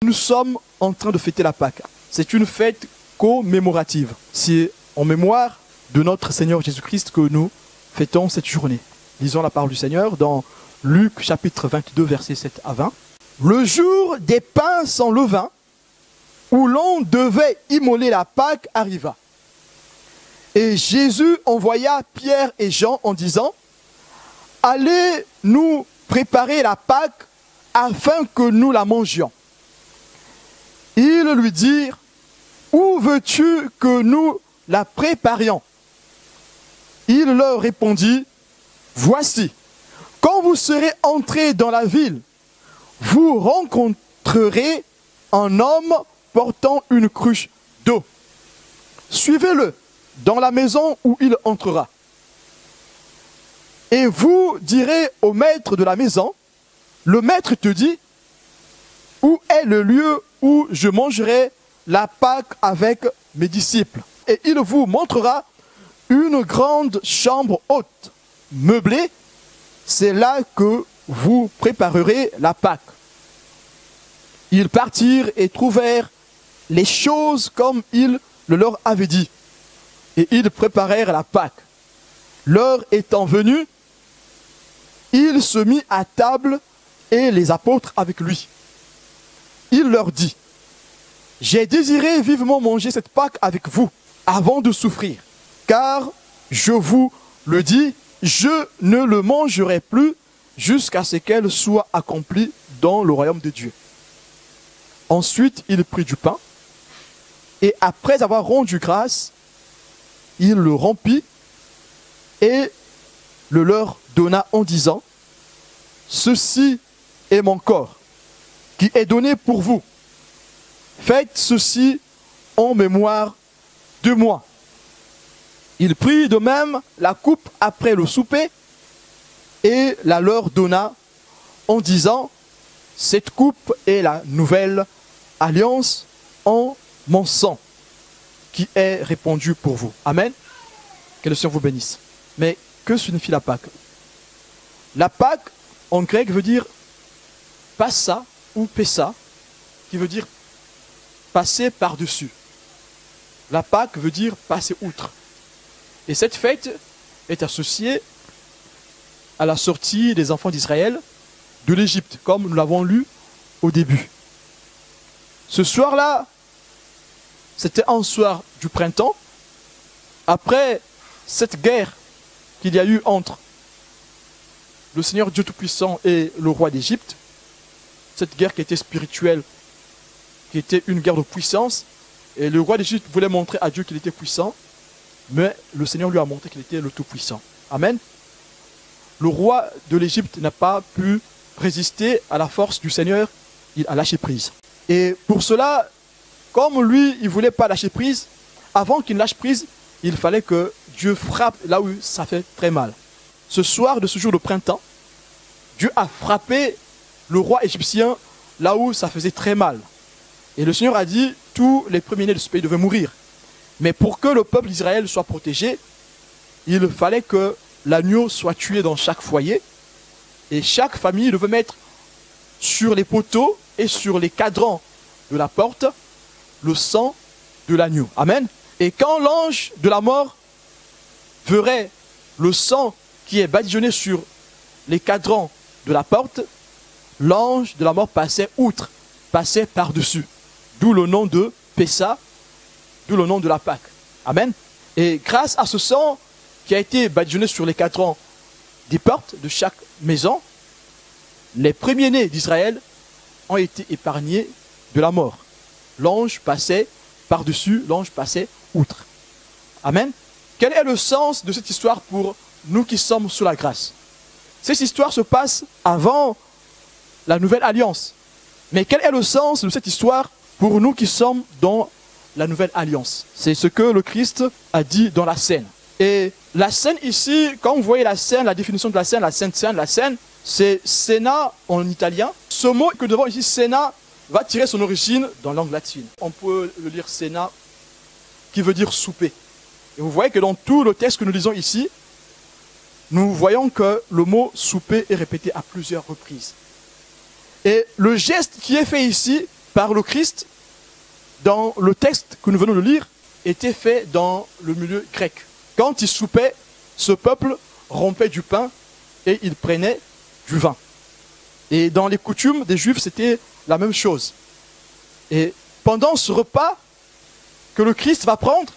nous sommes en train de fêter la Pâque. C'est une fête commémorative. C'est en mémoire de notre Seigneur Jésus-Christ que nous fêtons cette journée. Lisons la parole du Seigneur dans Luc chapitre 22, versets 7 à 20. Le jour des pains sans levain, où l'on devait immoler la Pâque, arriva. Et Jésus envoya Pierre et Jean en disant, « Allez nous préparer la Pâque afin que nous la mangions. » Ils lui dirent, « Où veux-tu que nous la préparions ?» Il leur répondit, « Voici, quand vous serez entrés dans la ville, vous rencontrerez un homme portant une cruche d'eau. Suivez-le dans la maison où il entrera. Et vous direz au maître de la maison, le maître te dit, où est le lieu où je mangerai la Pâque avec mes disciples? Et il vous montrera une grande chambre haute, meublée. C'est là que vous préparerez la Pâque. Ils partirent et trouvèrent les choses comme il le leur avait dit. Et ils préparèrent la Pâque. L'heure étant venue, il se mit à table et les apôtres avec lui. Il leur dit, « J'ai désiré vivement manger cette Pâque avec vous avant de souffrir, car je vous le dis, je ne le mangerai plus jusqu'à ce qu'elle soit accomplie dans le royaume de Dieu. » Ensuite, il prit du pain, et après avoir rendu grâce, il le rompit et le leur donna en disant, « Ceci est mon corps, qui est donné pour vous. Faites ceci en mémoire de moi. » Il prit de même la coupe après le souper et la leur donna en disant, « Cette coupe est la nouvelle alliance en mon sang, qui est répandue pour vous. » Amen. Que le Seigneur vous bénisse. Mais que signifie la Pâque? La Pâque, en grec, veut dire passa ou pessa, qui veut dire passer par-dessus. La Pâque veut dire passer outre. Et cette fête est associée à la sortie des enfants d'Israël de l'Égypte, comme nous l'avons lu au début. Ce soir-là, c'était un soir du printemps, après cette guerre qu'il y a eu entre le Seigneur Dieu Tout-Puissant et le roi d'Égypte, cette guerre qui était spirituelle, qui était une guerre de puissance, et le roi d'Égypte voulait montrer à Dieu qu'il était puissant, mais le Seigneur lui a montré qu'il était le Tout-Puissant. Amen. Le roi de l'Égypte n'a pas pu résister à la force du Seigneur, il a lâché prise. Et pour cela, comme lui, il ne voulait pas lâcher prise, avant qu'il lâche prise, il fallait que Dieu frappe là où ça fait très mal. Ce soir de ce jour de printemps, Dieu a frappé le roi égyptien là où ça faisait très mal. Et le Seigneur a dit, tous les premiers-nés de ce pays devaient mourir. Mais pour que le peuple d'Israël soit protégé, il fallait que l'agneau soit tué dans chaque foyer. Et chaque famille devait mettre sur les poteaux et sur les cadrans de la porte le sang de l'agneau. Amen. Et quand l'ange de la mort verrait le sang qui est badigeonné sur les cadrans de la porte, l'ange de la mort passait outre, passait par-dessus. D'où le nom de Pessa, d'où le nom de la Pâque. Amen. Et grâce à ce sang qui a été badigeonné sur les cadrans des portes de chaque maison, les premiers-nés d'Israël ont été épargnés de la mort. L'ange passait par-dessus, l'ange passait outre. Amen. Quel est le sens de cette histoire pour nous qui sommes sous la grâce? Cette histoire se passe avant la nouvelle alliance. Mais quel est le sens de cette histoire pour nous qui sommes dans la nouvelle alliance? C'est ce que le Christ a dit dans la scène. Et la scène ici, quand vous voyez la scène, la définition de la scène, la scène, c'est Cena en italien. Ce mot que nous devons ici, Cena, va tirer son origine dans la langue latine. On peut le lire Cena, qui veut dire souper. Et vous voyez que dans tout le texte que nous lisons ici, nous voyons que le mot souper est répété à plusieurs reprises. Et le geste qui est fait ici par le Christ, dans le texte que nous venons de lire, était fait dans le milieu grec. Quand il soupait, ce peuple rompait du pain et il prenait du vin. Et dans les coutumes des Juifs, c'était la même chose. Et pendant ce repas que le Christ va prendre,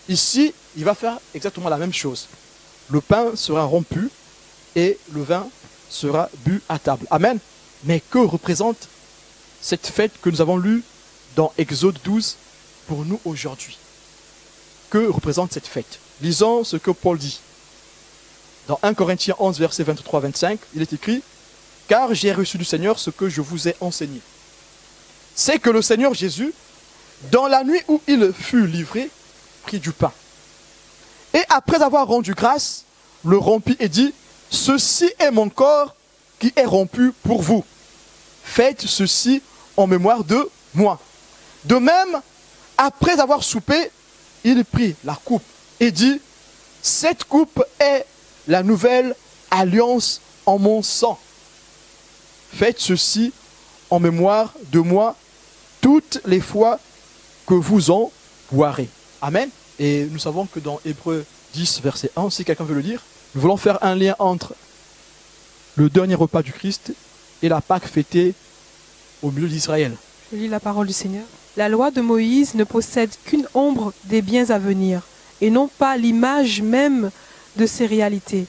ici, il va faire exactement la même chose. Le pain sera rompu et le vin sera bu à table. Amen. Mais que représente cette fête que nous avons lue dans Exode 12 pour nous aujourd'hui? Que représente cette fête? Lisons ce que Paul dit. Dans 1 Corinthiens 11, verset 23-25, il est écrit « Car j'ai reçu du Seigneur ce que je vous ai enseigné. C'est que le Seigneur Jésus, dans la nuit où il fut livré, prit du pain. Et après avoir rendu grâce, le rompit et dit « Ceci est mon corps qui est rompu pour vous. Faites ceci en mémoire de moi. » De même, après avoir soupé, il prit la coupe et dit « Cette coupe est la nouvelle alliance en mon sang. Faites ceci en mémoire de moi toutes les fois que vous en boirez. » Amen. Et nous savons que dans Hébreux 10, verset 1, si quelqu'un veut le lire, nous voulons faire un lien entre le dernier repas du Christ et la Pâque fêtée au milieu d'Israël. Je lis la parole du Seigneur. La loi de Moïse ne possède qu'une ombre des biens à venir, et non pas l'image même de ces réalités.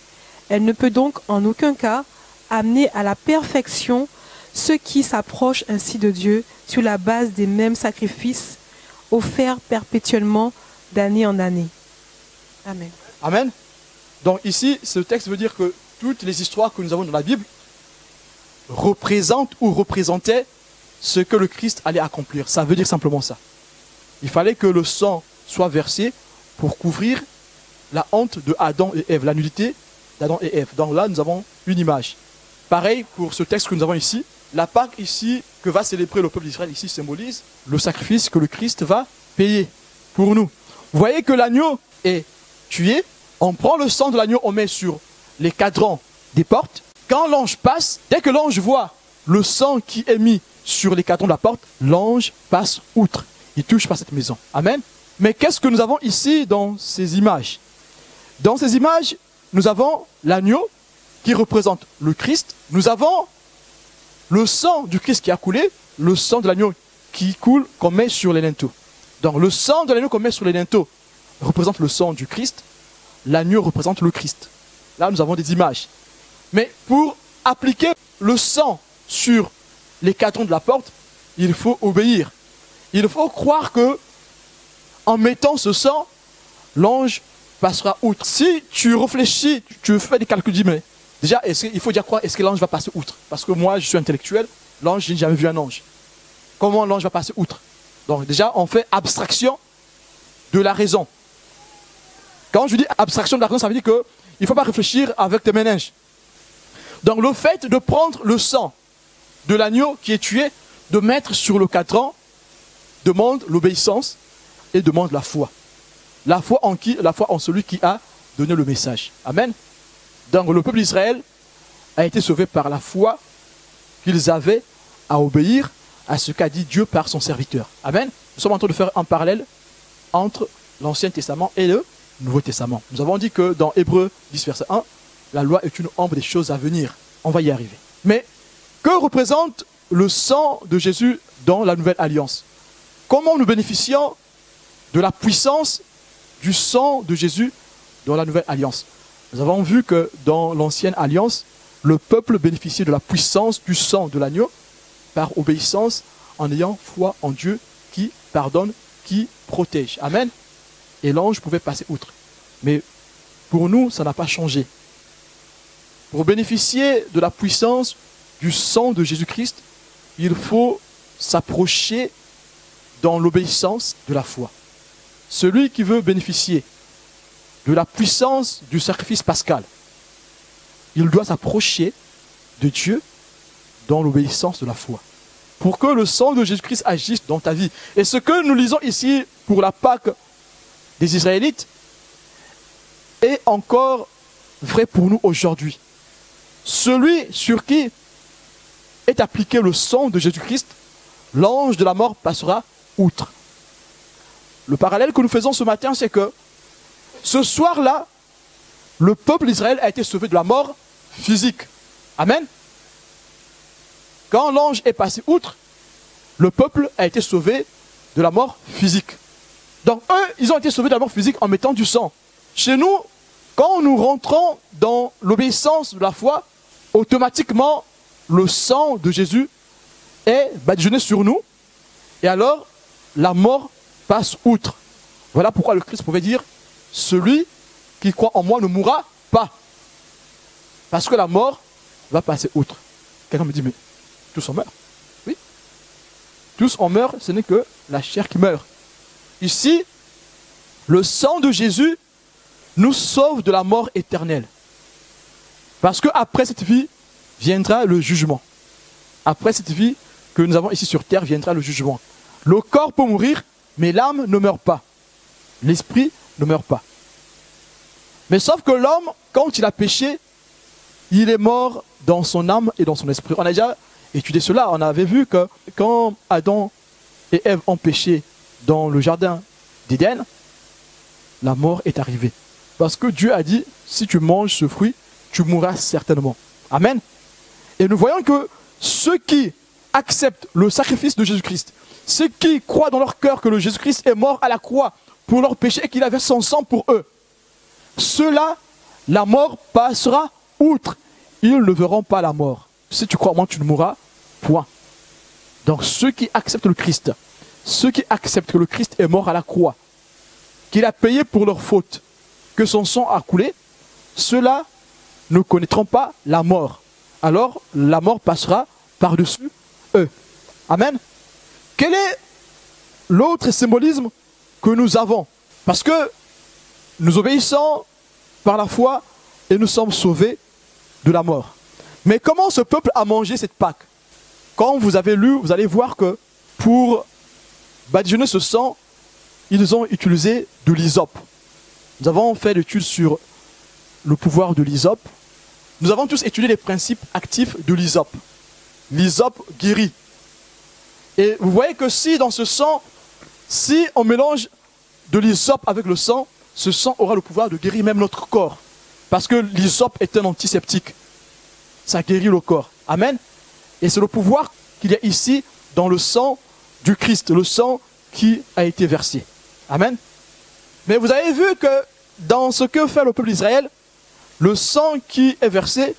Elle ne peut donc en aucun cas amener à la perfection ceux qui s'approchent ainsi de Dieu sur la base des mêmes sacrifices offerts perpétuellement d'année en année. Amen. Amen. Donc ici, ce texte veut dire que toutes les histoires que nous avons dans la Bible représentent ou représentaient ce que le Christ allait accomplir. Ça veut dire simplement ça. Il fallait que le sang soit versé pour couvrir la honte de Adam et Ève, la nudité d'Adam et Ève. Donc là, nous avons une image. Pareil pour ce texte que nous avons ici. La Pâque ici, que va célébrer le peuple d'Israël, ici symbolise le sacrifice que le Christ va payer pour nous. Vous voyez que l'agneau est tué. On prend le sang de l'agneau, on met sur les cadrans des portes. Quand l'ange passe, dès que l'ange voit le sang qui est mis sur les cadrans de la porte, l'ange passe outre. Il ne touche pas cette maison. Amen. Mais qu'est-ce que nous avons ici dans ces images? Dans ces images, nous avons l'agneau qui représente le Christ. Nous avons le sang du Christ qui a coulé, le sang de l'agneau qui coule, qu'on met sur les linteaux. Donc le sang de l'agneau qu'on met sur les linteaux représente le sang du Christ. L'agneau représente le Christ. Là, nous avons des images. Mais pour appliquer le sang sur les cadrans de la porte, il faut obéir. Il faut croire que, en mettant ce sang, l'ange passera outre. Si tu réfléchis, tu fais des calculs, dis, mais déjà, il faut dire quoi? Est-ce que l'ange va passer outre? Parce que moi, je suis intellectuel, l'ange, je n'ai jamais vu un ange. Comment l'ange va passer outre? Donc déjà, on fait abstraction de la raison. Quand je dis abstraction de la raison, ça veut dire qu'il ne faut pas réfléchir avec tes méninges. Donc le fait de prendre le sang de l'agneau qui est tué, de mettre sur le cadran, demande l'obéissance et demande la foi. La foi en qui? La foi en celui qui a donné le message. Amen. Donc le peuple d'Israël a été sauvé par la foi qu'ils avaient à obéir à ce qu'a dit Dieu par son serviteur. Amen. Nous sommes en train de faire un parallèle entre l'Ancien Testament et le Nouveau Testament. Nous avons dit que dans Hébreux 10, verset 1, la loi est une ombre des choses à venir. On va y arriver. Mais que représente le sang de Jésus dans la Nouvelle Alliance? Comment nous bénéficions de la puissance du sang de Jésus dans la Nouvelle Alliance? Nous avons vu que dans l'Ancienne Alliance, le peuple bénéficiait de la puissance du sang de l'agneau par obéissance en ayant foi en Dieu qui pardonne, qui protège. Amen. Et l'ange pouvait passer outre. Mais pour nous, ça n'a pas changé. Pour bénéficier de la puissance du sang de Jésus-Christ, il faut s'approcher dans l'obéissance de la foi. Celui qui veut bénéficier de la puissance du sacrifice pascal, il doit s'approcher de Dieu dans l'obéissance de la foi. Pour que le sang de Jésus-Christ agisse dans ta vie. Et ce que nous lisons ici pour la Pâque des Israélites est encore vrai pour nous aujourd'hui. Celui sur qui est appliqué le sang de Jésus-Christ l'ange de la mort passera outre. Le parallèle que nous faisons ce matin, c'est que ce soir-là, le peuple d'Israël a été sauvé de la mort physique. Amen. Quand l'ange est passé outre, le peuple a été sauvé de la mort physique. Donc eux, ils ont été sauvés de la mort physique en mettant du sang. Chez nous, quand nous rentrons dans l'obéissance de la foi, automatiquement, le sang de Jésus est badigeonné sur nous. Et alors, la mort passe outre. Voilà pourquoi le Christ pouvait dire, celui qui croit en moi ne mourra pas. Parce que la mort va passer outre. Quelqu'un me dit, mais tous on meurt. Oui. Tous on meurt, ce n'est que la chair qui meurt. Ici, le sang de Jésus nous sauve de la mort éternelle. Parce qu'après cette vie, viendra le jugement. Après cette vie que nous avons ici sur terre, viendra le jugement. Le corps peut mourir, mais l'âme ne meurt pas. L'esprit ne meurt pas. Mais sauf que l'homme, quand il a péché, il est mort dans son âme et dans son esprit. On a déjà étudié cela. On avait vu que quand Adam et Ève ont péché dans le jardin d'Éden, la mort est arrivée. Parce que Dieu a dit, si tu manges ce fruit, tu mourras certainement. Amen. Et nous voyons que ceux qui acceptent le sacrifice de Jésus-Christ, ceux qui croient dans leur cœur que le Jésus-Christ est mort à la croix pour leurs péchés et qu'il avait son sang pour eux, ceux-là, la mort passera outre. Ils ne verront pas la mort. Si tu crois en moi, tu ne mourras point. Donc ceux qui acceptent le Christ, ceux qui acceptent que le Christ est mort à la croix, qu'il a payé pour leurs fautes, que son sang a coulé, ceux-là ne connaîtront pas la mort. Alors la mort passera par-dessus eux. Amen. Quel est l'autre symbolisme que nous avons? Parce que nous obéissons par la foi et nous sommes sauvés de la mort. Mais comment ce peuple a mangé cette Pâque? Quand vous avez lu, vous allez voir que pour badigeonner ce sang, ils ont utilisé de l'hysope. Nous avons fait l'étude sur le pouvoir de l'hysope. Nous avons tous étudié les principes actifs de l'hysope. L'hysope guérit. Et vous voyez que si dans ce sang, si on mélange de l'hysope avec le sang, ce sang aura le pouvoir de guérir même notre corps. Parce que l'hysope est un antiseptique. Ça guérit le corps. Amen. Et c'est le pouvoir qu'il y a ici dans le sang du Christ, le sang qui a été versé. Amen. Mais vous avez vu que dans ce que fait le peuple d'Israël, le sang qui est versé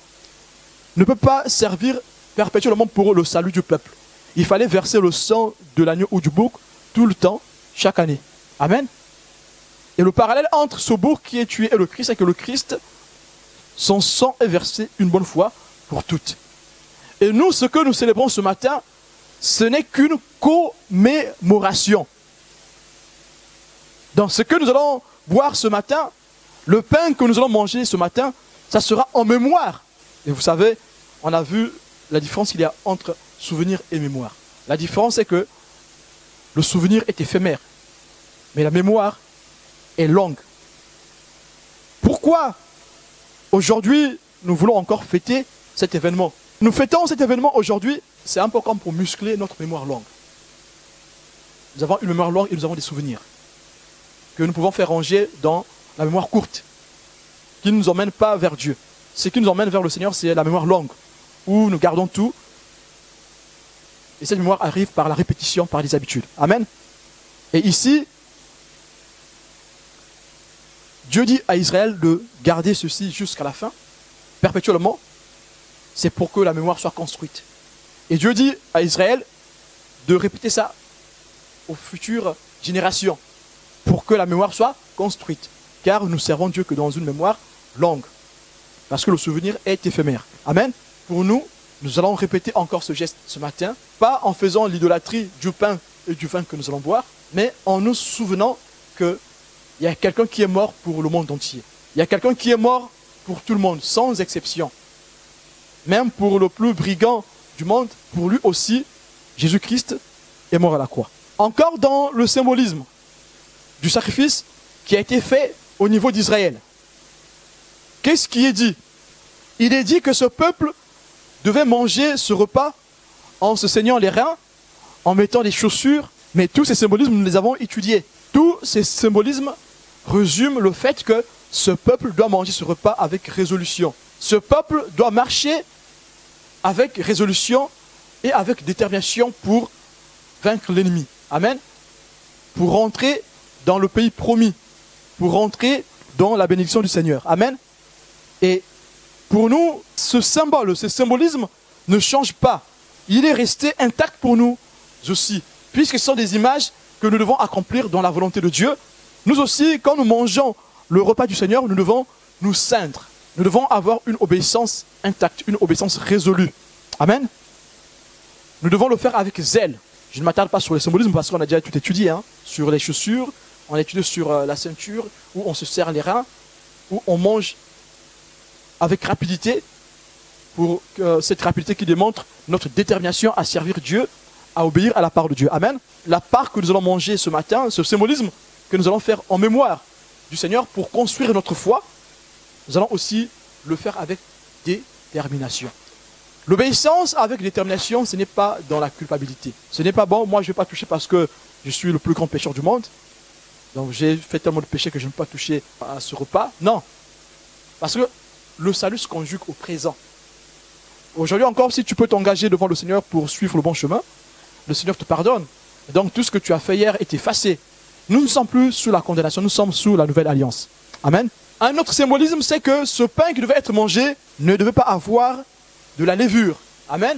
ne peut pas servir perpétuellement pour le salut du peuple. Il fallait verser le sang de l'agneau ou du bouc tout le temps, chaque année. Amen. Et le parallèle entre ce bouc qui est tué et le Christ, c'est que le Christ, son sang est versé une bonne fois pour toutes. Et nous, ce que nous célébrons ce matin, ce n'est qu'une commémoration. Dans ce que nous allons boire ce matin, le pain que nous allons manger ce matin, ça sera en mémoire. Et vous savez, on a vu la différence qu'il y a entre souvenir et mémoire. La différence est que le souvenir est éphémère, mais la mémoire est longue. Pourquoi aujourd'hui nous voulons encore fêter cet événement? Nous fêtons cet événement aujourd'hui, c'est un peu comme pour muscler notre mémoire longue. Nous avons une mémoire longue et nous avons des souvenirs que nous pouvons faire ranger dans la mémoire courte, qui ne nous emmène pas vers Dieu. Ce qui nous emmène vers le Seigneur, c'est la mémoire longue, où nous gardons tout. Et cette mémoire arrive par la répétition, par les habitudes. Amen. Et ici, Dieu dit à Israël de garder ceci jusqu'à la fin, perpétuellement. C'est pour que la mémoire soit construite. Et Dieu dit à Israël de répéter ça aux futures générations, pour que la mémoire soit construite. Car nous servons Dieu que dans une mémoire longue. Parce que le souvenir est éphémère. Amen. Pour nous, nous allons répéter encore ce geste ce matin, pas en faisant l'idolâtrie du pain et du vin que nous allons boire, mais en nous souvenant qu'il y a quelqu'un qui est mort pour le monde entier. Il y a quelqu'un qui est mort pour tout le monde, sans exception. Même pour le plus brigand du monde, pour lui aussi, Jésus-Christ est mort à la croix. Encore dans le symbolisme du sacrifice qui a été fait au niveau d'Israël. Qu'est-ce qui est dit? Il est dit que ce peuple devait manger ce repas en se saignant les reins, en mettant des chaussures, mais tous ces symbolismes, nous les avons étudiés. Tous ces symbolismes résument le fait que ce peuple doit manger ce repas avec résolution. Ce peuple doit marcher avec résolution et avec détermination pour vaincre l'ennemi. Amen. Pour rentrer dans le pays promis, pour rentrer dans la bénédiction du Seigneur. Amen. Et pour nous, ce symbole, ce symbolisme ne change pas. Il est resté intact pour nous aussi, puisque ce sont des images que nous devons accomplir dans la volonté de Dieu. Nous aussi, quand nous mangeons le repas du Seigneur, nous devons nous ceindre. Nous devons avoir une obéissance intacte, une obéissance résolue. Amen. Nous devons le faire avec zèle. Je ne m'attarde pas sur les symbolismes parce qu'on a déjà tout étudié, hein, sur les chaussures, on a étudié sur la ceinture, où on se serre les reins, où on mange avec rapidité, pour cette rapidité qui démontre notre détermination à servir Dieu, à obéir à la parole de Dieu. Amen. La part que nous allons manger ce matin, ce symbolisme que nous allons faire en mémoire du Seigneur pour construire notre foi, nous allons aussi le faire avec détermination. L'obéissance avec détermination, ce n'est pas dans la culpabilité. Ce n'est pas bon, moi je ne vais pas toucher parce que je suis le plus grand pécheur du monde. Donc j'ai fait tellement de péché que je ne peux pas toucher à ce repas. Non. Parce que le salut se conjugue au présent. Aujourd'hui encore, si tu peux t'engager devant le Seigneur pour suivre le bon chemin, le Seigneur te pardonne. Et donc tout ce que tu as fait hier est effacé. Nous ne sommes plus sous la condamnation, nous sommes sous la nouvelle alliance. Amen. Un autre symbolisme, c'est que ce pain qui devait être mangé ne devait pas avoir de la levure. Amen.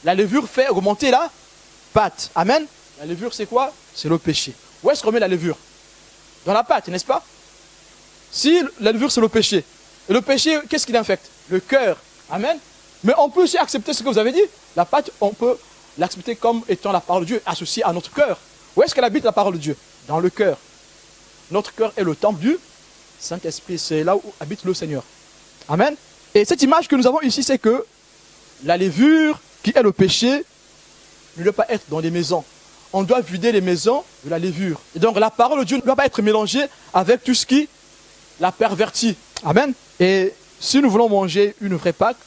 La levure fait augmenter la pâte. Amen. La levure, c'est quoi? C'est le péché. Où est-ce qu'on met la levure? Dans la pâte, n'est-ce pas? Si la levure, c'est le péché. Et le péché, qu'est-ce qu'il infecte? Le cœur. Amen. Mais on peut aussi accepter ce que vous avez dit. La pâte, on peut l'accepter comme étant la parole de Dieu, associée à notre cœur. Où est-ce qu'elle habite la parole de Dieu? Dans le cœur. Notre cœur est le temple du Saint-Esprit. C'est là où habite le Seigneur. Amen. Et cette image que nous avons ici, c'est que la levure, qui est le péché, ne doit pas être dans les maisons. On doit vider les maisons de la levure. Et donc la parole de Dieu ne doit pas être mélangée avec tout ce qui la pervertit. Amen. Et si nous voulons manger une vraie Pâque,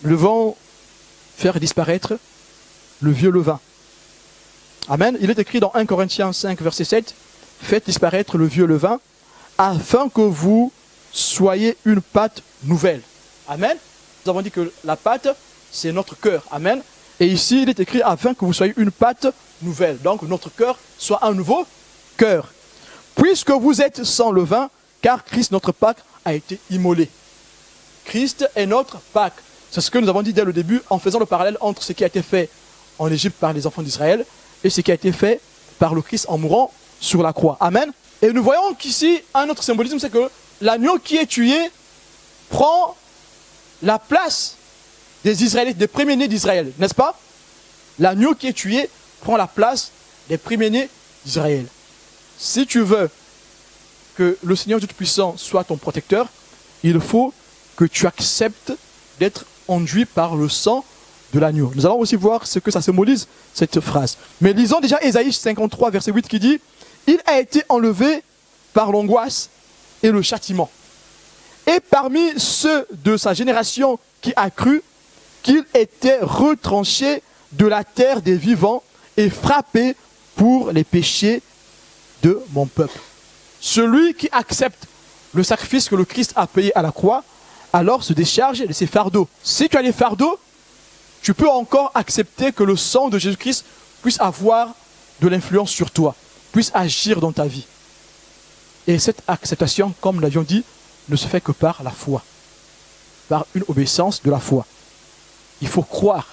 nous devons faire disparaître le vieux levain. Amen. Il est écrit dans 1 Corinthiens 5, verset 7, « Faites disparaître le vieux levain, afin que vous soyez une pâte nouvelle. » Amen. Nous avons dit que la pâte, c'est notre cœur. Amen. Et ici, il est écrit, afin que vous soyez une pâte nouvelle. Donc, notre cœur soit un nouveau cœur. Puisque vous êtes sans levain, car Christ, notre Pâque, a été immolé. Christ est notre Pâque. C'est ce que nous avons dit dès le début, en faisant le parallèle entre ce qui a été fait en Égypte par les enfants d'Israël et ce qui a été fait par le Christ en mourant sur la croix. Amen. Et nous voyons qu'ici, un autre symbolisme, c'est que l'agneau qui est tué prend la place des Israélites, des premiers-nés d'Israël, n'est-ce pas? L'agneau qui est tué prend la place des premiers-nés d'Israël. Si tu veux que le Seigneur Dieu Tout-Puissant soit ton protecteur, il faut que tu acceptes d'être enduit par le sang de l'agneau. Nous allons aussi voir ce que ça symbolise, cette phrase. Mais lisons déjà Ésaïe 53, verset 8 qui dit « Il a été enlevé par l'angoisse et le châtiment. Et parmi ceux de sa génération qui a cru qu'il était retranché de la terre des vivants et frappé pour les péchés de mon peuple. » Celui qui accepte le sacrifice que le Christ a payé à la croix, alors se décharge de ses fardeaux. Si tu as des fardeaux, tu peux encore accepter que le sang de Jésus-Christ puisse avoir de l'influence sur toi, puisse agir dans ta vie. Et cette acceptation, comme nous l'avions dit, ne se fait que par la foi, par une obéissance de la foi. Il faut croire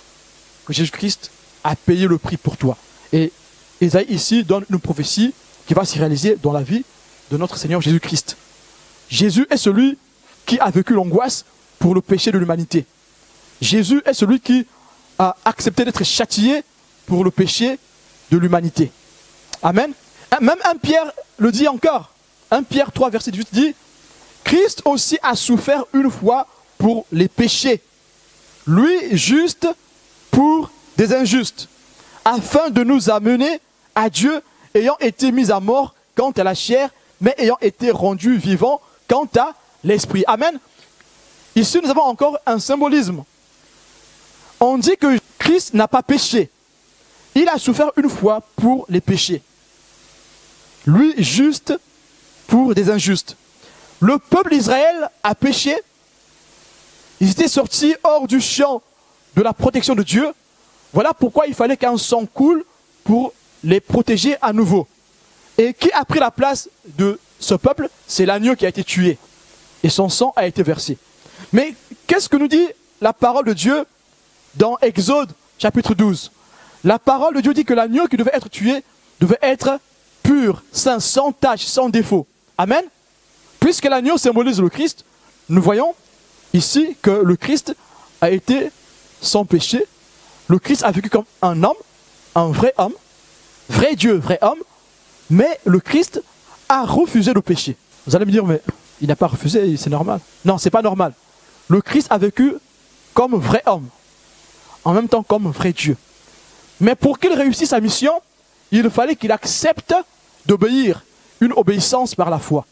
que Jésus-Christ a payé le prix pour toi. Et Ésaïe ici donne une prophétie qui va se réaliser dans la vie de notre Seigneur Jésus-Christ. Jésus est celui qui a vécu l'angoisse pour le péché de l'humanité. Jésus est celui qui a accepté d'être châtié pour le péché de l'humanité. Amen. Même 1 Pierre le dit encore. 1 Pierre 3, verset 18 dit « Christ aussi a souffert une fois pour les péchés, lui juste pour des injustes, afin de nous amener à Dieu, ayant été mis à mort quant à la chair, mais ayant été rendu vivant quant à l'esprit. » Amen. Ici, nous avons encore un symbolisme. On dit que Christ n'a pas péché. Il a souffert une fois pour les péchés. Lui, juste pour des injustes. Le peuple d'Israël a péché. Ils étaient sortis hors du champ de la protection de Dieu. Voilà pourquoi il fallait qu'un sang coule pour les protéger à nouveau. Et qui a pris la place de ce peuple? C'est l'agneau qui a été tué. Et son sang a été versé. Mais qu'est-ce que nous dit la parole de Dieu dans Exode chapitre 12? La parole de Dieu dit que l'agneau qui devait être tué devait être pur, saint, sans tache, sans défaut. Amen. Puisque l'agneau symbolise le Christ, nous voyons ici que le Christ a été sans péché. Le Christ a vécu comme un homme, vrai Dieu, vrai homme, mais le Christ a refusé le péché. Vous allez me dire, mais il n'a pas refusé, c'est normal. Non, c'est pas normal. Le Christ a vécu comme vrai homme, en même temps comme vrai Dieu. Mais pour qu'il réussisse sa mission, il fallait qu'il accepte d'obéir, une obéissance par la foi.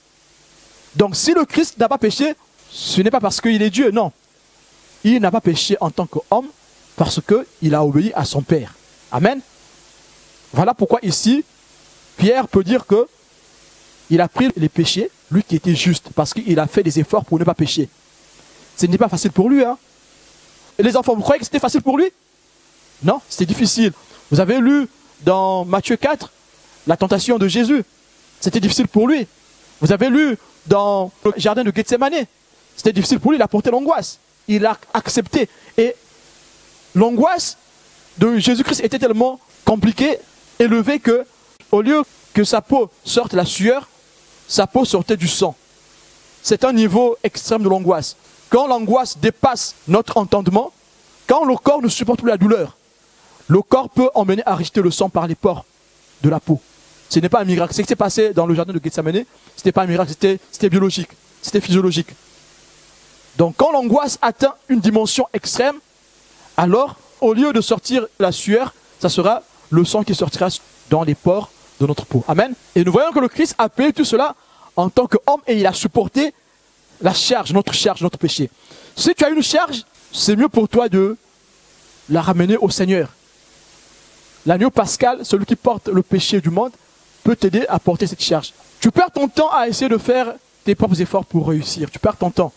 Donc si le Christ n'a pas péché, ce n'est pas parce qu'il est Dieu, non. Il n'a pas péché en tant qu'homme parce qu'il a obéi à son Père. Amen. Voilà pourquoi ici, Pierre peut dire que il a pris les péchés, lui qui était juste, parce qu'il a fait des efforts pour ne pas pécher. Ce n'est pas facile pour lui. Hein. Et les enfants, vous croyez que c'était facile pour lui? Non, c'était difficile. Vous avez lu dans Matthieu 4, la tentation de Jésus. C'était difficile pour lui. Vous avez lu dans le jardin de Gethsémane. C'était difficile pour lui, il a porté l'angoisse. Il a accepté. Et l'angoisse de Jésus-Christ était tellement compliquée, élevée, que au lieu que sa peau sorte la sueur, sa peau sortait du sang. C'est un niveau extrême de l'angoisse. Quand l'angoisse dépasse notre entendement, quand le corps ne supporte plus la douleur, le corps peut emmener à rejeter le sang par les pores de la peau. Ce n'est pas un miracle. Ce qui s'est passé dans le jardin de Gethsémane, ce n'était pas un miracle, c'était biologique, c'était physiologique. Donc quand l'angoisse atteint une dimension extrême, alors au lieu de sortir la sueur, ça sera le sang qui sortira dans les pores de notre peau. Amen. Et nous voyons que le Christ a payé tout cela en tant qu'homme et il a supporté la charge, notre péché. Si tu as une charge, c'est mieux pour toi de la ramener au Seigneur. L'agneau pascal, celui qui porte le péché du monde, peut t'aider à porter cette charge. Tu perds ton temps à essayer de faire tes propres efforts pour réussir. Tu perds ton temps.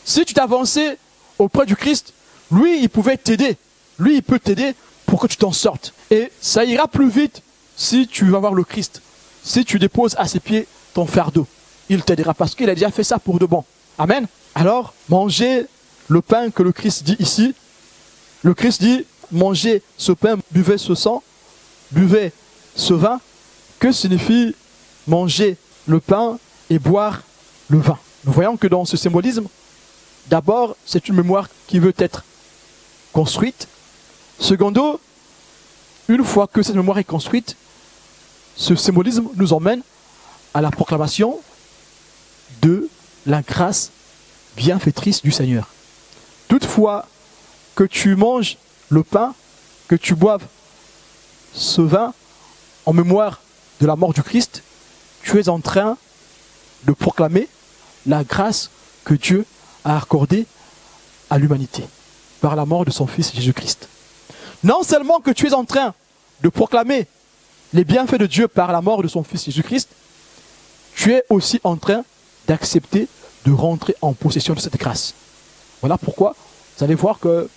Si tu t'avançais auprès du Christ, lui, il pouvait t'aider. Lui, il peut t'aider pour que tu t'en sortes. Et ça ira plus vite si tu vas voir le Christ. Si tu déposes à ses pieds ton fardeau, il t'aidera parce qu'il a déjà fait ça pour de bon. Amen. Alors, mangez le pain que le Christ dit ici. Le Christ dit, mangez ce pain, buvez ce sang, buvez ce vin. Que signifie manger le pain et boire le vin? Nous voyons que dans ce symbolisme, d'abord, c'est une mémoire qui veut être construite. Secondo, une fois que cette mémoire est construite, ce symbolisme nous emmène à la proclamation de la grâce bienfaitrice du Seigneur. Toutefois, que tu manges le pain, que tu boives ce vin en mémoire de la mort du Christ, tu es en train de proclamer la grâce que Dieu a accordée à l'humanité par la mort de son Fils Jésus-Christ. Non seulement que tu es en train de proclamer les bienfaits de Dieu par la mort de son Fils Jésus-Christ, tu es aussi en train d'accepter de rentrer en possession de cette grâce. Voilà pourquoi vous allez voir que,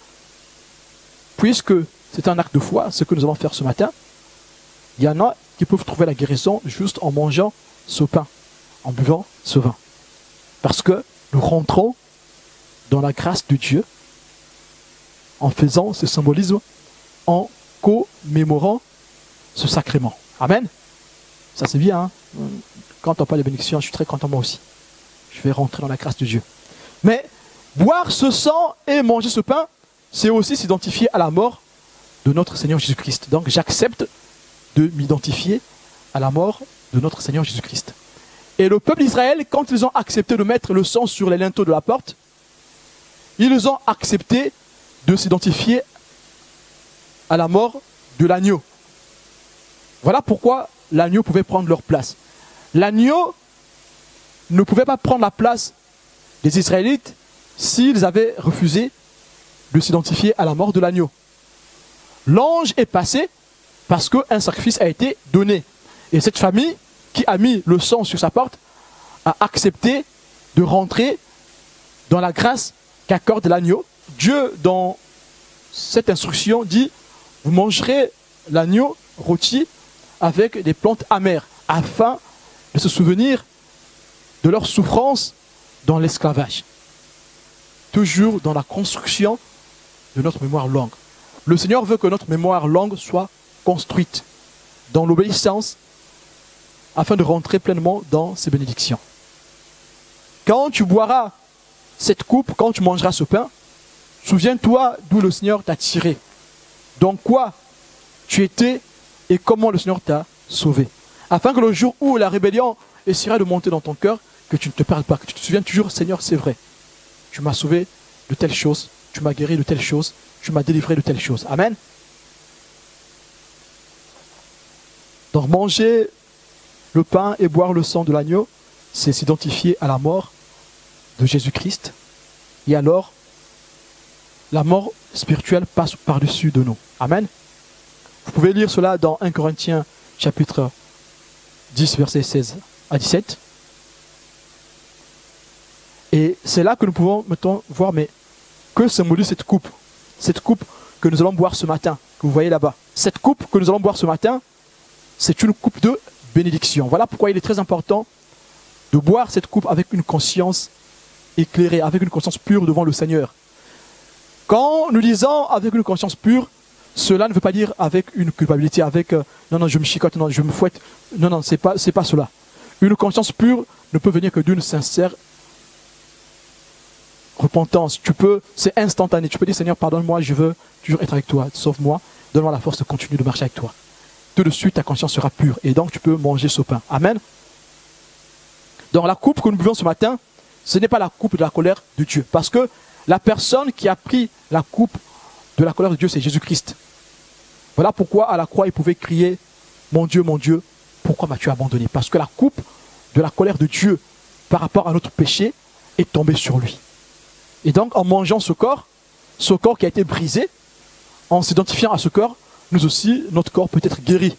puisque c'est un acte de foi, ce que nous allons faire ce matin, il y en a qui peuvent trouver la guérison juste en mangeant ce pain, en buvant ce vin. Parce que nous rentrons dans la grâce de Dieu en faisant ce symbolisme, en commémorant ce sacrement. Amen. Ça c'est bien. Hein? Quand on parle de bénédiction, je suis très content moi aussi. Je vais rentrer dans la grâce de Dieu. Mais boire ce sang et manger ce pain, c'est aussi s'identifier à la mort de notre Seigneur Jésus-Christ. Donc j'accepte de m'identifier à la mort de notre Seigneur Jésus-Christ. Et le peuple d'Israël, quand ils ont accepté de mettre le sang sur les linteaux de la porte, ils ont accepté de s'identifier à la mort de l'agneau. Voilà pourquoi l'agneau pouvait prendre leur place. L'agneau ne pouvait pas prendre la place des Israélites s'ils avaient refusé de s'identifier à la mort de l'agneau. L'ange est passé parce qu'un sacrifice a été donné. Et cette famille qui a mis le sang sur sa porte a accepté de rentrer dans la grâce qu'accorde l'agneau. Dieu, dans cette instruction, dit « Vous mangerez l'agneau rôti avec des plantes amères, afin de se souvenir de leur souffrance dans l'esclavage. » Toujours dans la construction de notre mémoire longue. Le Seigneur veut que notre mémoire longue soit construite dans l'obéissance afin de rentrer pleinement dans ses bénédictions. Quand tu boiras cette coupe, quand tu mangeras ce pain, souviens-toi d'où le Seigneur t'a tiré, dans quoi tu étais et comment le Seigneur t'a sauvé. Afin que le jour où la rébellion essaiera de monter dans ton cœur, que tu ne te parles pas, que tu te souviennes toujours, Seigneur, c'est vrai. Tu m'as sauvé de telles choses, tu m'as guéri de telles choses, tu m'as délivré de telles choses. Amen. Donc manger le pain et boire le sang de l'agneau, c'est s'identifier à la mort de Jésus-Christ. Et alors, la mort spirituelle passe par-dessus de nous. Amen. Vous pouvez lire cela dans 1 Corinthiens chapitre 10, versets 16 à 17. Et c'est là que nous pouvons maintenant voir, mais que symbolise cette coupe? Cette coupe que nous allons boire ce matin, que vous voyez là-bas. Cette coupe que nous allons boire ce matin, c'est une coupe de bénédiction. Voilà pourquoi il est très important de boire cette coupe avec une conscience éclairée, avec une conscience pure devant le Seigneur. Quand nous disons avec une conscience pure, cela ne veut pas dire avec une culpabilité, avec non, je me chicote, non, je me fouette. Non, c'est pas cela. Une conscience pure ne peut venir que d'une sincère repentance. C'est instantané. Tu peux dire, Seigneur, pardonne-moi, je veux toujours être avec toi, sauve-moi, donne-moi la force de continuer de marcher avec toi. Tout de suite, ta conscience sera pure et donc tu peux manger ce pain. Amen. Donc la coupe que nous buvons ce matin, ce n'est pas la coupe de la colère de Dieu. Parce que la personne qui a pris la coupe de la colère de Dieu, c'est Jésus-Christ. Voilà pourquoi à la croix, il pouvait crier, mon Dieu, pourquoi m'as-tu abandonné? Parce que la coupe de la colère de Dieu par rapport à notre péché est tombée sur lui. Et donc en mangeant ce corps qui a été brisé, en s'identifiant à ce corps, nous aussi, notre corps peut être guéri.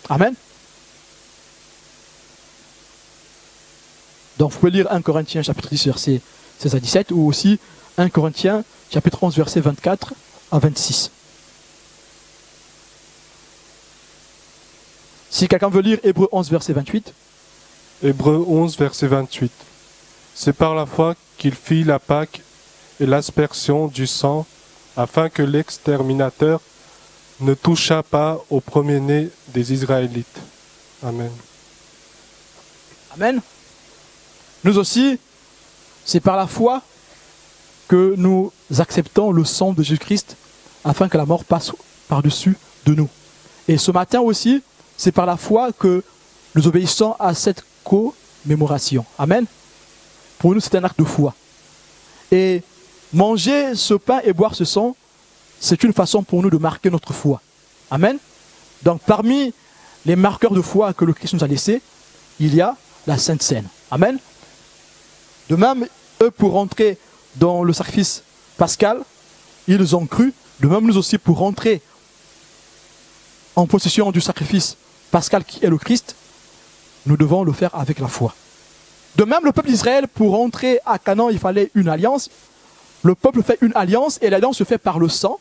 Amen. Donc vous pouvez lire 1 Corinthiens chapitre 10 verset 16 à 17 ou aussi 1 Corinthiens chapitre 11 verset 24 à 26. Si quelqu'un veut lire Hébreux 11 verset 28. Hébreux 11 verset 28. C'est par la foi qu'il fit la Pâque et l'aspersion du sang afin que l'exterminateur ne toucha pas au premier-né des Israélites. Amen. Amen. Nous aussi, c'est par la foi que nous acceptons le sang de Jésus-Christ afin que la mort passe par-dessus de nous. Et ce matin aussi, c'est par la foi que nous obéissons à cette commémoration. Amen. Pour nous, c'est un acte de foi. Et manger ce pain et boire ce sang, c'est une façon pour nous de marquer notre foi. Amen. Donc parmi les marqueurs de foi que le Christ nous a laissés, il y a la Sainte Seine. Amen. De même, eux pour rentrer dans le sacrifice pascal, ils ont cru. De même, nous aussi pour rentrer en possession du sacrifice pascal qui est le Christ, nous devons le faire avec la foi. De même, le peuple d'Israël, pour rentrer à Canaan, il fallait une alliance. Le peuple fait une alliance et l'alliance se fait par le sang.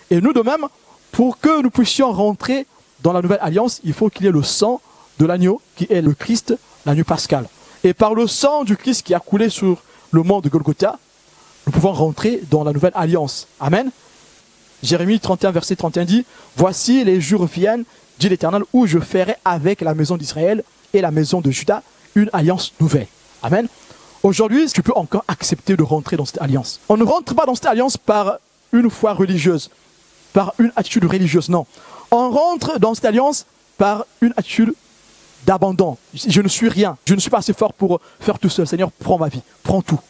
Et nous de même, pour que nous puissions rentrer dans la nouvelle alliance, il faut qu'il y ait le sang de l'agneau qui est le Christ, l'agneau pascal. Et par le sang du Christ qui a coulé sur le mont de Golgotha, nous pouvons rentrer dans la nouvelle alliance. Amen. Jérémie 31, verset 31 dit, « Voici les jours viennent, dit l'Éternel, où je ferai avec la maison d'Israël et la maison de Juda une alliance nouvelle. » Amen. Aujourd'hui, tu peux encore accepter de rentrer dans cette alliance. On ne rentre pas dans cette alliance par une foi religieuse, par une attitude religieuse, non. On rentre dans cette alliance par une attitude d'abandon. Je ne suis rien, je ne suis pas assez fort pour faire tout seul. Seigneur, prends ma vie, prends tout.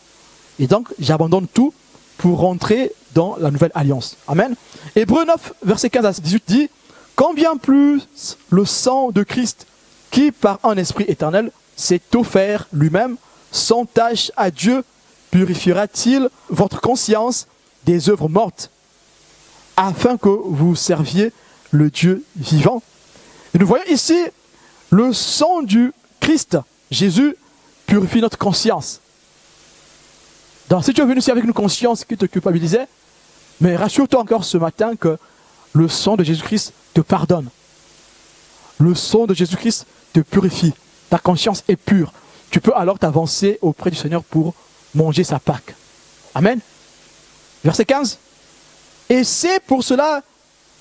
Et donc, j'abandonne tout pour rentrer dans la nouvelle alliance. Amen. Hébreux 9, verset 15 à 18 dit, « Combien plus le sang de Christ, qui par un esprit éternel s'est offert lui-même, sans tâche à Dieu, purifiera-t-il votre conscience des œuvres mortes, afin que vous serviez le Dieu vivant. Et nous voyons ici le sang du Christ. Jésus purifie notre conscience. Donc si tu es venu ici avec une conscience qui te culpabilisait, mais rassure-toi encore ce matin que le sang de Jésus-Christ te pardonne. Le sang de Jésus-Christ te purifie. Ta conscience est pure. Tu peux alors t'avancer auprès du Seigneur pour manger sa Pâque. Amen. Verset 15. Et c'est pour cela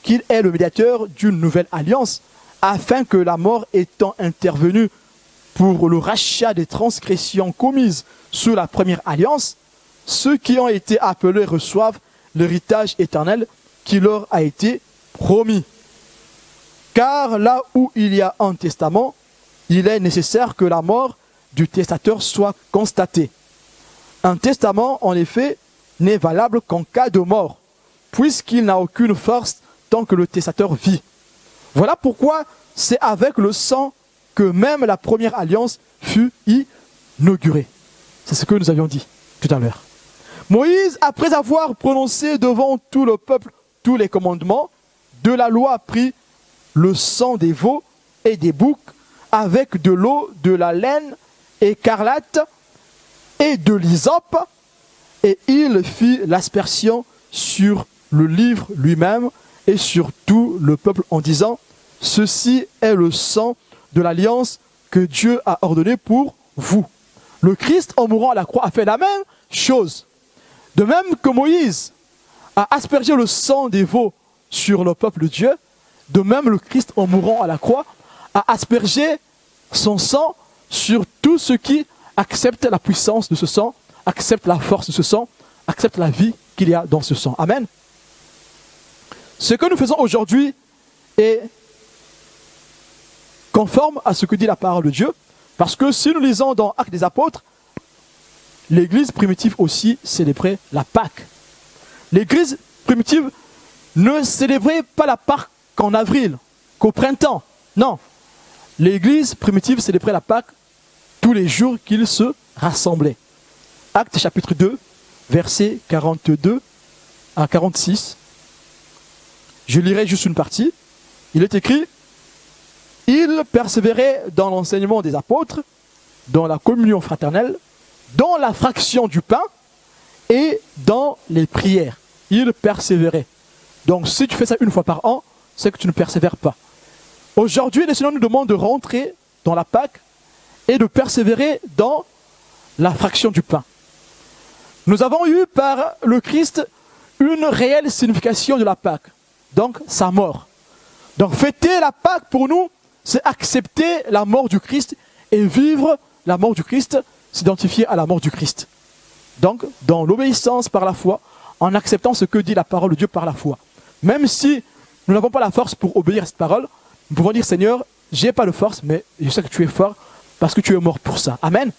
qu'il est le médiateur d'une nouvelle alliance, afin que la mort étant intervenue pour le rachat des transgressions commises sous la première alliance, ceux qui ont été appelés reçoivent l'héritage éternel qui leur a été promis. Car là où il y a un testament, il est nécessaire que la mort du testateur soit constatée. Un testament, en effet, n'est valable qu'en cas de mort, puisqu'il n'a aucune force tant que le testateur vit. Voilà pourquoi c'est avec le sang que même la première alliance fut inaugurée. C'est ce que nous avions dit tout à l'heure. Moïse, après avoir prononcé devant tout le peuple tous les commandements de la loi, prit le sang des veaux et des boucs avec de l'eau, de la laine écarlate et de l'hysope, et il fit l'aspersion sur le livre lui-même et sur tout le peuple en disant: ceci est le sang de l'alliance que Dieu a ordonné pour vous. Le Christ, en mourant à la croix, a fait la même chose. De même que Moïse a aspergé le sang des veaux sur le peuple de Dieu, de même le Christ, en mourant à la croix, a aspergé son sang sur tous ceux qui acceptent la puissance de ce sang, acceptent la force de ce sang, acceptent la vie qu'il y a dans ce sang. Amen. Ce que nous faisons aujourd'hui est conforme à ce que dit la parole de Dieu, parce que si nous lisons dans Actes des Apôtres, l'Église primitive aussi célébrait la Pâque. L'Église primitive ne célébrait pas la Pâque qu'en avril, qu'au printemps. Non, l'Église primitive célébrait la Pâque tous les jours qu'ils se rassemblaient. Actes chapitre 2, versets 42 à 46. Je lirai juste une partie. Il est écrit: ils persévéraient dans l'enseignement des apôtres, dans la communion fraternelle, dans la fraction du pain et dans les prières. Ils persévéraient. Donc si tu fais ça une fois par an, c'est que tu ne persévères pas. Aujourd'hui, le Seigneur nous demande de rentrer dans la Pâque et de persévérer dans la fraction du pain. Nous avons eu par le Christ une réelle signification de la Pâque, donc sa mort. Donc fêter la Pâque pour nous, c'est accepter la mort du Christ et vivre la mort du Christ, s'identifier à la mort du Christ. Donc, dans l'obéissance par la foi, en acceptant ce que dit la parole de Dieu par la foi. Même si nous n'avons pas la force pour obéir à cette parole, nous pouvons dire: Seigneur, j'ai pas de force, mais je sais que tu es fort parce que tu es mort pour ça. Amen.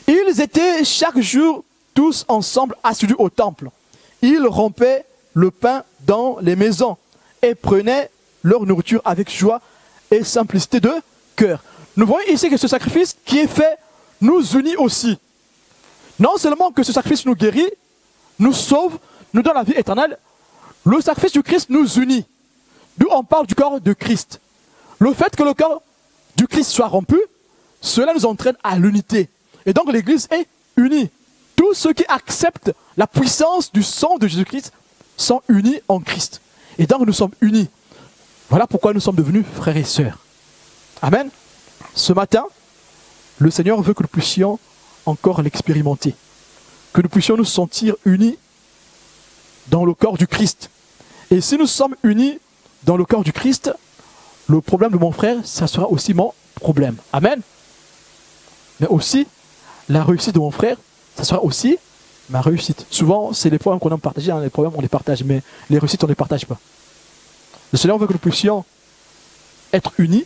Ils étaient chaque jour tous ensemble assidus au temple. Ils rompaient le pain dans les maisons et prenaient leur nourriture avec joie et simplicité de cœur. Nous voyons ici que ce sacrifice qui est fait nous unit aussi. Non seulement que ce sacrifice nous guérit, nous sauve, nous donne la vie éternelle, le sacrifice du Christ nous unit. D'où on parle du corps de Christ. Le fait que le corps du Christ soit rompu, cela nous entraîne à l'unité. Et donc l'Église est unie. Tous ceux qui acceptent la puissance du sang de Jésus-Christ sont unis en Christ. Et donc nous sommes unis. Voilà pourquoi nous sommes devenus frères et sœurs. Amen. Ce matin, le Seigneur veut que nous puissions encore l'expérimenter. Que nous puissions nous sentir unis dans le corps du Christ. Et si nous sommes unis dans le corps du Christ, le problème de mon frère, ça sera aussi mon problème. Amen. Mais aussi, la réussite de mon frère, ça sera aussi ma réussite. Souvent, c'est les problèmes qu'on aime partager, les problèmes on les partage, mais les réussites on ne les partage pas. Le Seigneur veut que nous puissions être unis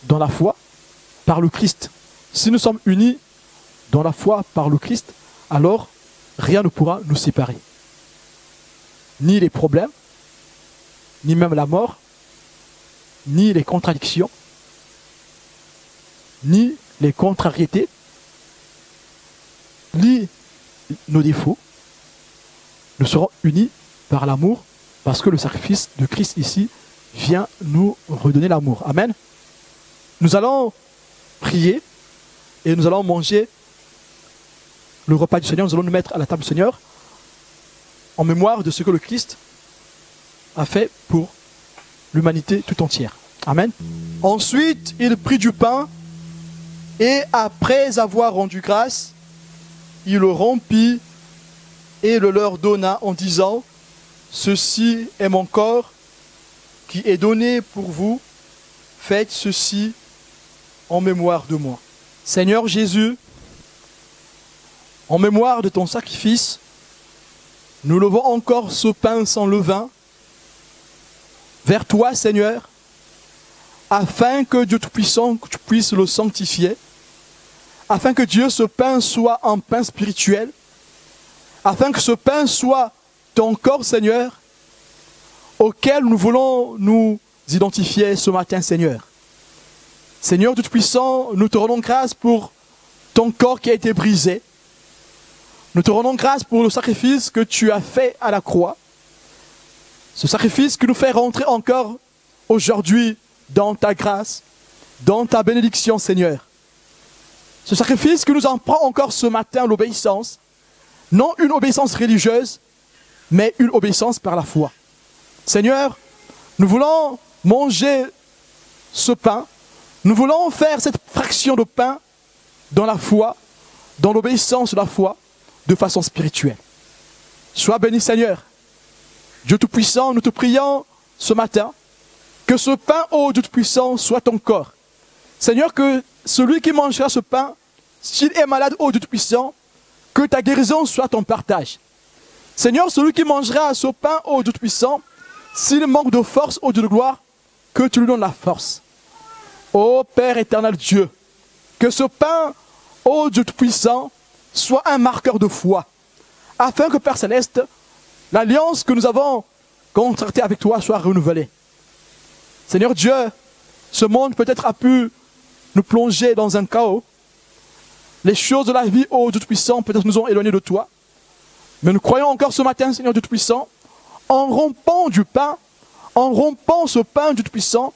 dans la foi par le Christ. Si nous sommes unis dans la foi par le Christ, alors rien ne pourra nous séparer. Ni les problèmes, ni même la mort, ni les contradictions, ni les contrariétés, ni nos défauts. Nous serons unis par l'amour Parce que le sacrifice de Christ ici vient nous redonner l'amour. Amen. Nous allons prier et nous allons manger le repas du Seigneur. Nous allons nous mettre à la table du Seigneur en mémoire de ce que le Christ a fait pour l'humanité tout entière. Amen. Ensuite, il prit du pain et après avoir rendu grâce, il le rompit et le leur donna en disant: ceci est mon corps qui est donné pour vous, faites ceci en mémoire de moi. Seigneur Jésus, en mémoire de ton sacrifice, nous levons encore ce pain sans levain vers toi, Seigneur, afin que Dieu Tout-Puissant, que tu puisses le sanctifier, afin que Dieu, ce pain soit un pain spirituel, afin que ce pain soit ton corps, Seigneur, auquel nous voulons nous identifier ce matin, Seigneur. Seigneur Tout-Puissant, nous te rendons grâce pour ton corps qui a été brisé. Nous te rendons grâce pour le sacrifice que tu as fait à la croix. Ce sacrifice qui nous fait rentrer encore aujourd'hui dans ta grâce, dans ta bénédiction, Seigneur. Ce sacrifice qui nous en prend encore ce matin l'obéissance, non une obéissance religieuse, mais une obéissance par la foi. Seigneur, nous voulons manger ce pain, nous voulons faire cette fraction de pain dans la foi, dans l'obéissance de la foi, de façon spirituelle. Sois béni, Seigneur. Dieu Tout-Puissant, nous te prions ce matin, que ce pain, ô Dieu Tout-Puissant, soit ton corps. Seigneur, que celui qui mangera ce pain, s'il est malade, ô Dieu Tout-Puissant, que ta guérison soit ton partage. Seigneur, celui qui mangera ce pain, ô Dieu Tout-Puissant, s'il manque de force, ô Dieu de gloire, que tu lui donnes la force. Ô Père éternel Dieu, que ce pain, ô Dieu Tout-Puissant, soit un marqueur de foi, afin que, Père Céleste, l'alliance que nous avons contractée avec toi soit renouvelée. Seigneur Dieu, ce monde peut-être a pu nous plonger dans un chaos. Les choses de la vie, ô Dieu Tout-Puissant, peut-être nous ont éloignés de toi. Mais nous croyons encore ce matin, Seigneur Dieu Tout-Puissant, en rompant du pain, en rompant ce pain, Dieu Tout-Puissant,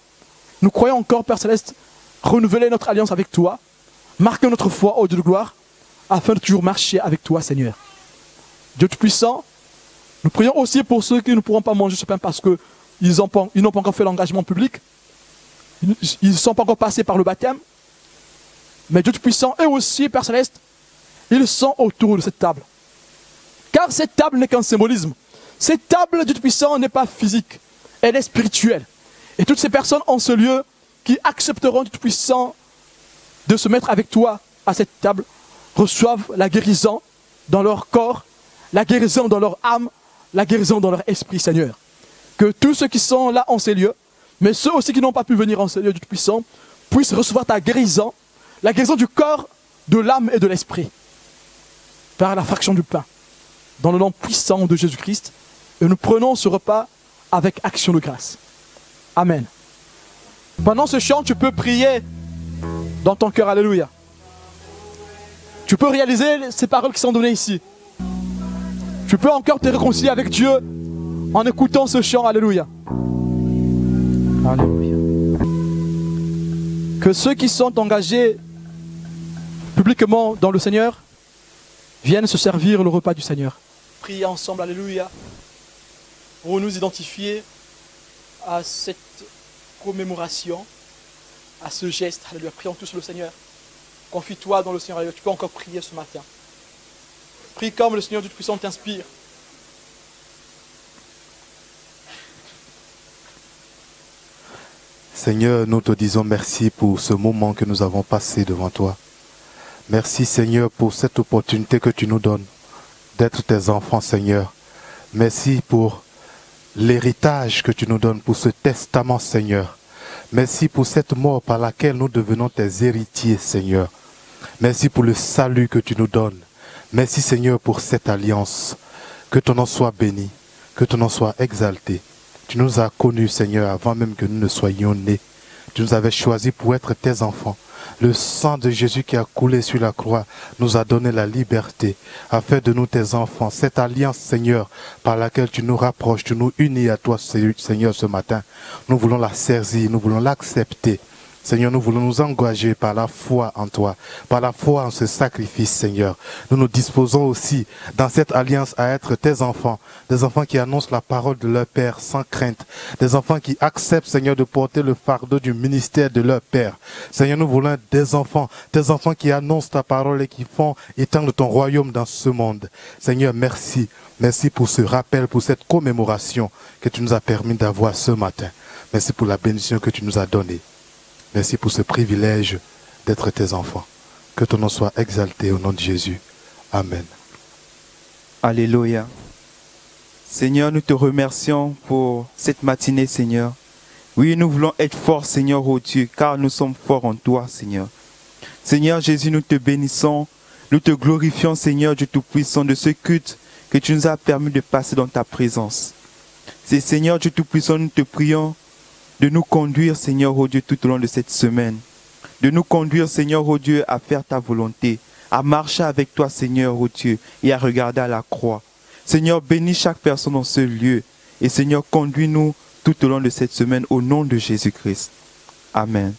nous croyons encore, Père Céleste, renouveler notre alliance avec toi, marquer notre foi, ô Dieu de gloire, afin de toujours marcher avec toi, Seigneur. Dieu Tout-Puissant, nous prions aussi pour ceux qui ne pourront pas manger ce pain parce qu'ils n'ont pas encore fait l'engagement public, ils ne sont pas encore passés par le baptême. Mais Dieu Tout-Puissant, eux aussi, Père Céleste, ils sont autour de cette table. Car cette table n'est qu'un symbolisme. Cette table, Dieu Tout-Puissant, n'est pas physique, elle est spirituelle. Et toutes ces personnes en ce lieu qui accepteront, Dieu Tout-Puissant, de se mettre avec toi à cette table, reçoivent la guérison dans leur corps, la guérison dans leur âme, la guérison dans leur esprit, Seigneur. Que tous ceux qui sont là en ces lieux, mais ceux aussi qui n'ont pas pu venir en ces lieux, Dieu Tout-Puissant, puissent recevoir ta guérison, la guérison du corps, de l'âme et de l'esprit, par la fraction du pain, dans le nom puissant de Jésus-Christ. Et nous prenons ce repas avec action de grâce. Amen. Pendant ce chant, tu peux prier dans ton cœur. Alléluia. Tu peux réaliser ces paroles qui sont données ici. Tu peux encore te réconcilier avec Dieu en écoutant ce chant. Alléluia. Alléluia. Que ceux qui sont engagés publiquement dans le Seigneur viennent se servir le repas du Seigneur. Priez ensemble. Alléluia. Pour nous identifier à cette commémoration, à ce geste. Alléluia. Prions tous le Seigneur. Confie-toi dans le Seigneur. Alléluia. Tu peux encore prier ce matin. Prie comme le Seigneur Dieu Tout-Puissant t'inspire. Seigneur, nous te disons merci pour ce moment que nous avons passé devant toi. Merci Seigneur pour cette opportunité que tu nous donnes d'être tes enfants, Seigneur. Merci pour l'héritage que tu nous donnes, pour ce testament, Seigneur. Merci pour cette mort par laquelle nous devenons tes héritiers, Seigneur. Merci pour le salut que tu nous donnes. Merci Seigneur pour cette alliance. Que ton nom soit béni, que ton nom soit exalté. Tu nous as connus, Seigneur, avant même que nous ne soyons nés. Tu nous avais choisis pour être tes enfants. Le sang de Jésus qui a coulé sur la croix nous a donné la liberté à faire de nous tes enfants. Cette alliance, Seigneur, par laquelle tu nous rapproches, tu nous unis à toi, Seigneur, ce matin. Nous voulons la saisir, nous voulons l'accepter. Seigneur, nous voulons nous engager par la foi en toi, par la foi en ce sacrifice, Seigneur. Nous nous disposons aussi dans cette alliance à être tes enfants, des enfants qui annoncent la parole de leur Père sans crainte, des enfants qui acceptent, Seigneur, de porter le fardeau du ministère de leur Père. Seigneur, nous voulons des enfants qui annoncent ta parole et qui font étendre ton royaume dans ce monde. Seigneur, merci. Merci pour ce rappel, pour cette commémoration que tu nous as permis d'avoir ce matin. Merci pour la bénédiction que tu nous as donnée. Merci pour ce privilège d'être tes enfants. Que ton nom soit exalté au nom de Jésus. Amen. Alléluia. Seigneur, nous te remercions pour cette matinée, Seigneur. Oui, nous voulons être forts, Seigneur, ô Dieu, car nous sommes forts en toi, Seigneur. Seigneur Jésus, nous te bénissons, nous te glorifions, Seigneur Dieu Tout-Puissant, de ce culte que tu nous as permis de passer dans ta présence. C'est Seigneur Dieu Tout-Puissant, nous te prions de nous conduire, Seigneur, ô Dieu, tout au long de cette semaine. De nous conduire, Seigneur, ô Dieu, à faire ta volonté, à marcher avec toi, Seigneur, ô Dieu, et à regarder à la croix. Seigneur, bénis chaque personne dans ce lieu. Et Seigneur, conduis-nous tout au long de cette semaine au nom de Jésus-Christ. Amen.